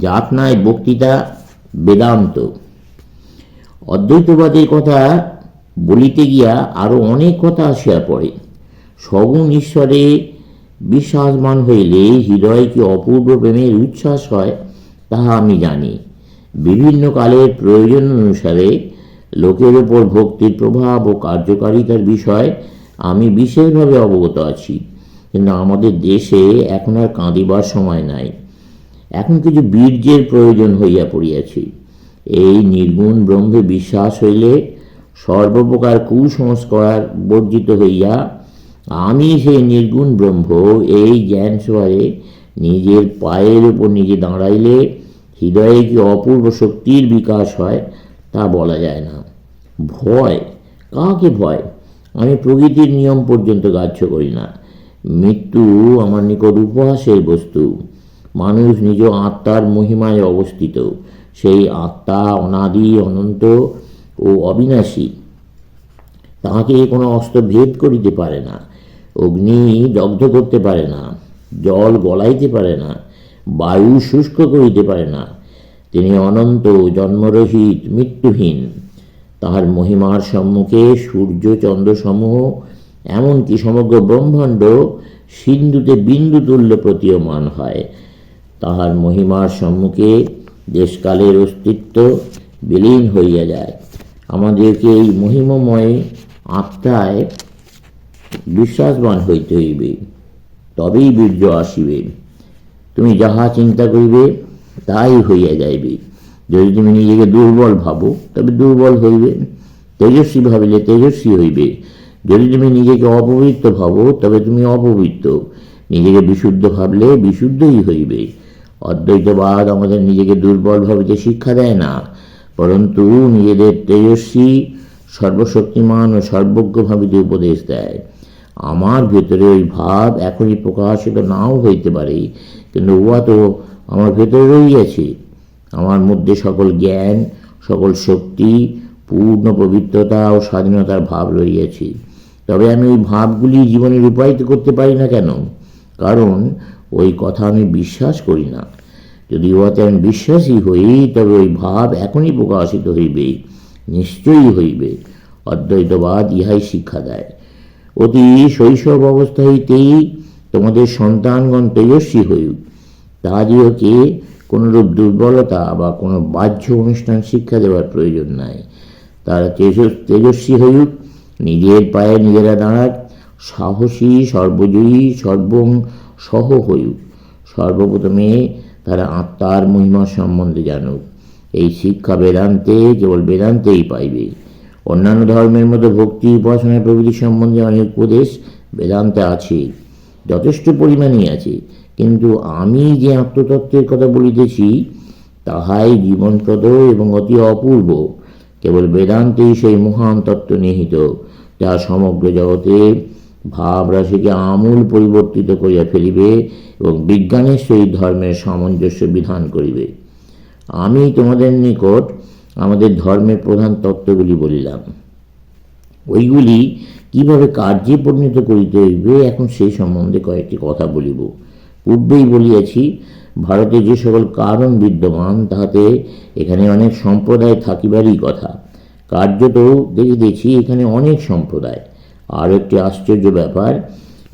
যাতনায় বক্তৃতা বেদান্ত। অদ্বৈতবাদের কথা বলিতে গিয়া আরও অনেক কথা আসিয়া পড়ে। সগুণ ঈশ্বরে বিশ্বাসমান হইলে হৃদয়ে কি অপূর্ব প্রেমের উচ্ছ্বাস হয় তাহা আমি জানি। বিভিন্ন কালের প্রয়োজন অনুসারে লোকের ওপর ভক্তির প্রভাব ও কার্যকারিতার বিষয় আমি বিশেষভাবে অবগত আছি, কিন্তু আমাদের দেশে এখন আর কাঁদিবার সময় নাই। এখন কিছু বীর্যের প্রয়োজন হইয়া পড়িয়াছে। এই নির্গুণ ব্রহ্মে বিশ্বাস হইলে সর্বপ্রকার কুসংস্কার বর্জিত হইয়া আমি সেই নির্গুণ ব্রহ্ম এই জ্ঞান সভায় নিজের পায়ের উপর নিজে দাঁড়াইলে হৃদয়ে কি অপূর্ব শক্তির বিকাশ হয় তা বলা যায় না। ভয়, কাকে ভয়? আমি প্রকৃতির নিয়ম পর্যন্ত গ্রাহ্য করি না। মৃত্যু আমার নিকট উপহাসের বস্তু। মানুষ নিজ আত্মার মহিমায় অবস্থিত। সেই আত্মা অনাদি, অনন্ত ও অবিনাশী। তাহাকে কোনো অস্ত্র ভেদ করিতে পারে না, অগ্নি দগ্ধ করতে পারে না, জল গলাইতে পারে না, বায়ু শুষ্ক করিতে পারে না। তিনি অনন্ত, জন্মরহিত, মৃত্যুহীন। তাহার মহিমার সম্মুখে সূর্য চন্দ্রসমূহ, এমনকি সমগ্র ব্রহ্মাণ্ড সিন্ধুতে বিন্দু তুল্য প্রতীয়মান হয়। তাহার মহিমার সম্মুখে দেশকালের অস্তিত্ব বিলীন হইয়া যায়। আমাদেরকে এই মহিমময় আত্মায় বিশ্বাসবান হইতে হইবে, তবেই বীর্য আসিবে। তুমি যাহা চিন্তা করিবে তাই হইয়া যাইবে। যদি তুমি নিজেকে দুর্বল ভাবো তবে দুর্বল হইবে, তেজস্বী ভাবিলে তেজস্বী হইবে। যদি তুমি নিজেকে অপবিত্র ভাবো তবে তুমি অপবিত্র, নিজেকে বিশুদ্ধ ভাবলে বিশুদ্ধই হইবে। অদ্বৈতবাদ আমাদের নিজেকে দুর্বল ভাবিতে শিক্ষা দেয় না, পরন্তু নিজেদের তেজস্বী, সর্বশক্তিমান ও সর্বজ্ঞ ভাবিতে উপদেশ দেয়। আমার ভেতরে ওই ভাব এখনই প্রকাশিত নাও হইতে পারে, কিন্তু উহা তো আমার ভেতরে রহিয়াছে। আমার মধ্যে সকল জ্ঞান, সকল শক্তি, পূর্ণ পবিত্রতা ও স্বাধীনতার ভাব রহিয়াছে। তবে আমি ওই ভাবগুলি জীবনে রূপায়িত করতে পারি না কেন? কারণ ওই কথা আমি বিশ্বাস করি না। যদি উহাতে আমি বিশ্বাসী হই তবে ওই ভাব এখনই প্রকাশিত হইবে, নিশ্চয়ই হইবে। অদ্বৈতবাদ ইহাই শিক্ষা দেয়। অতি শৈশব অবস্থা হইতেই তোমাদের সন্তানগণ তেজস্বী হইউক। তাহাদিওকে কোনরূপ দুর্বলতা বা কোনো বাহ্য অনুষ্ঠান শিক্ষা দেওয়ার প্রয়োজন নাই। তারা তেজস্বী হইউক, নিজের পায়ে নিজেরা দাঁড়াক, সাহসী, সর্বজয়ী, সর্বং সহ হইউক। সর্বপ্রথমে তারা আত্মার মহিমা সম্বন্ধে জানুক। এই শিক্ষা বেদান্তে, কেবল বেদান্তেই পাইবে। অন্যান্য ধর্মের মধ্যে ভক্তি, উপাসনা প্রভৃতি সম্বন্ধে অনেক উপদেশ বেদান্তে আছে, যথেষ্ট পরিমাণেই আছে, কিন্তু আমি যে আত্মতত্ত্বের কথা বলিতেছি তাহাই জীবনপ্রদ এবং অতি অপূর্ব। কেবল বেদান্তেই সেই মহান তত্ত্ব নিহিত, যা সমগ্র জগতে ভাবরাশিকে আমূল পরিবর্তিত করিয়া ফেলিবে এবং বিজ্ঞানের সহিত ধর্মের সামঞ্জস্য বিধান করিবে। আমি তোমাদের নিকট আমাদের ধর্মের প্রধান তত্ত্বগুলি বলিলাম। ওইগুলি কিভাবে কার্যে পরিণত করিতে হইবে, এখন সেই সম্বন্ধে কয়েকটি কথা বলিব। পূর্বেই বলিয়াছি, ভারতে যে সকল কারণ বিদ্যমান তাহাতে এখানে অনেক সম্প্রদায় থাকিবারই কথা। কার্যত দেখিতেছি এখানে অনেক সম্প্রদায়। আর একটি আশ্চর্য ব্যাপার,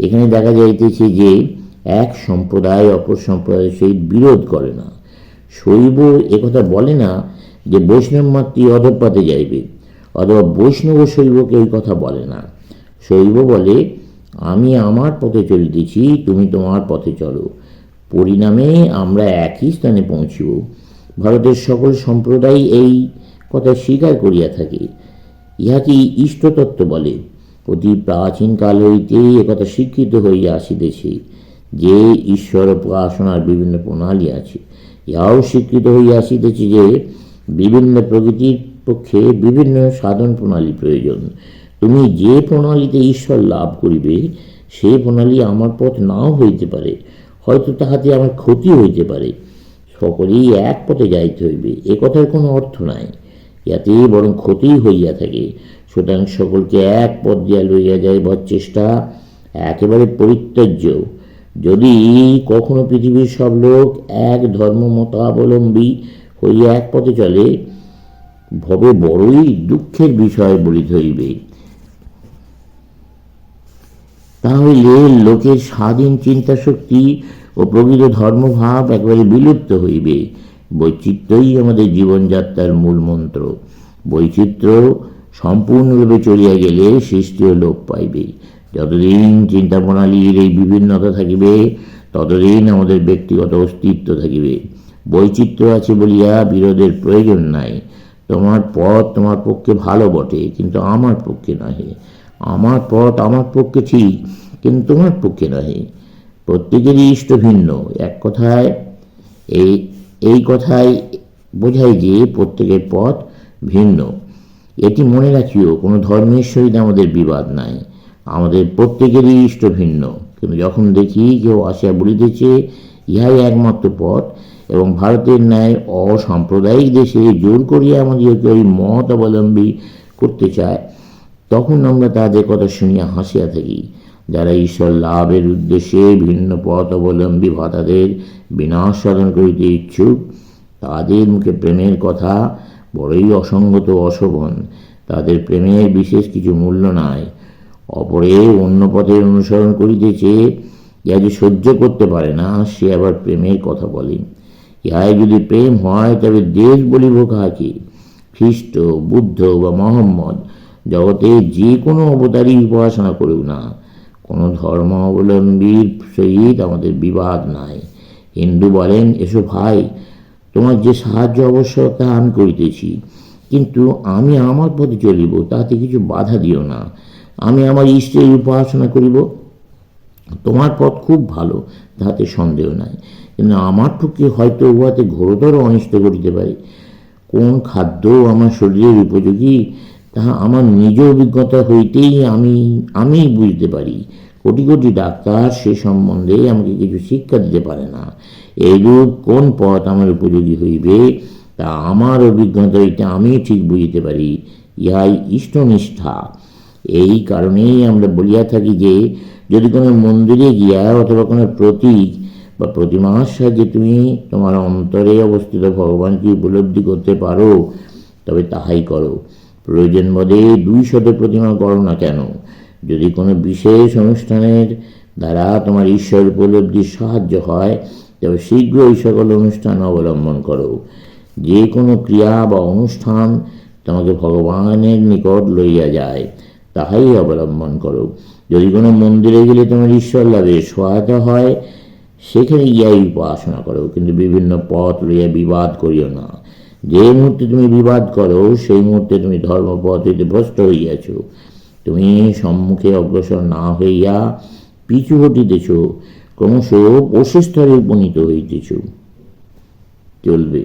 এখানে দেখা যাইতেছে যে এক সম্প্রদায় অপর সম্প্রদায়ের সহিত বিরোধ করে না। শৈব একথা বলে না যে বৈষ্ণব মাত্রই অধঃপাতে যাইবে, অথবা বৈষ্ণব শৈবকে ওই কথা বলে না। শৈব বলে, আমি আমার পথে চলিতেছি, তুমি তোমার পথে চলো, পরিণামে আমরা একই স্থানে পৌঁছিব। ভারতের সকল সম্প্রদায় এই কথা স্বীকার করিয়া থাকে। ইহাকে ইষ্টতত্ত্ব বলে। অতি প্রাচীন কাল হইতেই একথা স্বীকৃত হইয়া আসিতেছে যে ঈশ্বর উপাসনার বিভিন্ন প্রণালী আছে। ইহাও স্বীকৃত হইয়া আসিতেছে যে বিভিন্ন প্রকৃতির পক্ষে বিভিন্ন সাধন প্রণালী প্রয়োজন। তুমি যে প্রণালীতে ঈশ্বর লাভ করিবে সেই প্রণালী আমার পথ নাও হইতে পারে, হয়তো তাহাতে আমার ক্ষতি হইতে পারে। সকলেই এক পথে যাইতে হইবে, এ কথার কোনো অর্থ নাই। ইয়াতে বরং ক্ষতি হইয়া থাকে। সুতরাং সকলকে এক পথ দিয়া লইয়া যাইবার চেষ্টা একেবারে পরিত্যাজ্য। যদি কখনো পৃথিবীর সব লোক এক ধর্ম মতাবলম্বী হইয়া এক পথে চলে, ভবে বড়ই দুঃখের বিষয় বলিতে হইবে। তাহলে লোকের স্বাধীন চিন্তা শক্তি ও প্রকৃত ধর্মভাব একেবারে বিলুপ্ত হইবে। বৈচিত্র্যই আমাদের জীবনযাত্রার মূল মন্ত্র। বৈচিত্র্য সম্পূর্ণরূপে চলিয়া গেলে সৃষ্টিও লোপ পাইবে। যতদিন চিন্তা প্রণালীর এই বিভিন্নতা থাকিবে, ততদিন আমাদের ব্যক্তিগত অস্তিত্ব থাকিবে। বৈচিত্র্য আছে বলিয়া বিরোধের প্রয়োজন নাই। তোমার পথ তোমার পক্ষে ভালো বটে, কিন্তু আমার পক্ষে নহে। আমার পথ আমার পক্ষে ঠিক, কিন্তু তোমার পক্ষে নহে। প্রত্যেকেরই ইষ্ট ভিন্ন। এক কথায় এই কথায় বোঝায় যে প্রত্যেকের পথ ভিন্ন। এটি মনে রাখিও, কোনো ধর্মের সহিত আমাদের বিবাদ নাই। আমাদের প্রত্যেকেরই ইষ্ট ভিন্ন, কিন্তু যখন দেখি কেউ আসিয়া বলিতেছে ইহাই একমাত্র পথ, এবং ভারতের ন্যায় অসাম্প্রদায়িক দেশে জোর করিয়া আমাদেরকে ওই মত অবলম্বী করতে চায়, তখন আমরা তাদের কথা শুনিয়া হাসিয়া থাকি। যারা ঈশ্বর লাভের উদ্দেশ্যে ভিন্ন পথ অবলম্বী ভাতাদের বিনাশ সাধন করিতে ইচ্ছুক, তাদের মুখে প্রেমের কথা বড়ই অসঙ্গত অশোভন। তাদের প্রেমের বিশেষ কিছু মূল্য নাই। অপরে অন্য পথের অনুসরণ করিতেছে, ইহা যে সহ্য করতে পারে না, সে আবার প্রেমের কথা বলে। ইহাই যদি প্রেম হয়, তবে দেশ বলিব কাহাকে? খ্রিস্ট, বুদ্ধ বা মোহাম্মদ, জগতে যে কোনো অবতারই উপাসনা করুক না, কোনো ধর্ম অবলম্বীর সহিত আমাদের বিবাদ নাই। হিন্দু বলেন, এসো ভাই, তোমার যে সাহায্য আবশ্যক তা আমি করিতেছি, কিন্তু আমি আমার পথে চলিব, তাতে কিছু বাধা দিও না। আমি আমার ইষ্টের উপাসনা করিব। তোমার পথ খুব ভালো, তাহাতে সন্দেহ নাই, কিন্তু আমার পক্ষে হয়তো উহাতে ঘোরতর অনিষ্ট করিতে পারে। কোন খাদ্য আমার শরীরের উপযোগী, তাহা আমার নিজ অভিজ্ঞতা হইতেই আমি বুঝতে পারি। কোটি কোটি ডাক্তার সে সম্বন্ধে আমাকে কিছু শিক্ষা দিতে পারে না। এইরূপ কোন পথ আমার উপযোগী হইবে, তা আমার অভিজ্ঞতা হইতে আমি ঠিক বুঝিতে পারি। ইহাই ইষ্টনিষ্ঠা। এই কারণেই আমরা বলিয়া থাকি যে, যদি কোনো মন্দিরে গিয়া অথবা কোনো প্রতীক বা প্রতিমার সাহায্যে তুমি তোমার অন্তরে অবস্থিত ভগবানকে উপলব্ধি করতে পারো, তবে তাহাই করো। প্রয়োজন বোধে 200 প্রতিমা করো না কেন। যদি কোনো বিশেষ অনুষ্ঠানের দ্বারা তোমার ঈশ্বর উপলব্ধির সাহায্য হয়, তবে শীঘ্রই সকল অনুষ্ঠান অবলম্বন করো। যে কোনো ক্রিয়া বা অনুষ্ঠান তোমাকে ভগবানের নিকট লইয়া যায়, তাহাই অবলম্বন করো। যদি কোনো মন্দিরে গেলে তোমার ঈশ্বর লাভে সহায়তা হয়, সেখানে গিয়াই উপাসনা করো, কিন্তু বিভিন্ন পথ লইয়া বিবাদ করিও না। যে মুহূর্তে তুমি বিবাদ করো, সেই মুহূর্তে তুমি ধর্মপথ হইতে ভ্রষ্ট হইয়াছ। তুমি সম্মুখে অগ্রসর না হইয়া পিছু হটিতেছ, ক্রমশ পশুস্তরে উপনীত হইতেছ। চলবে।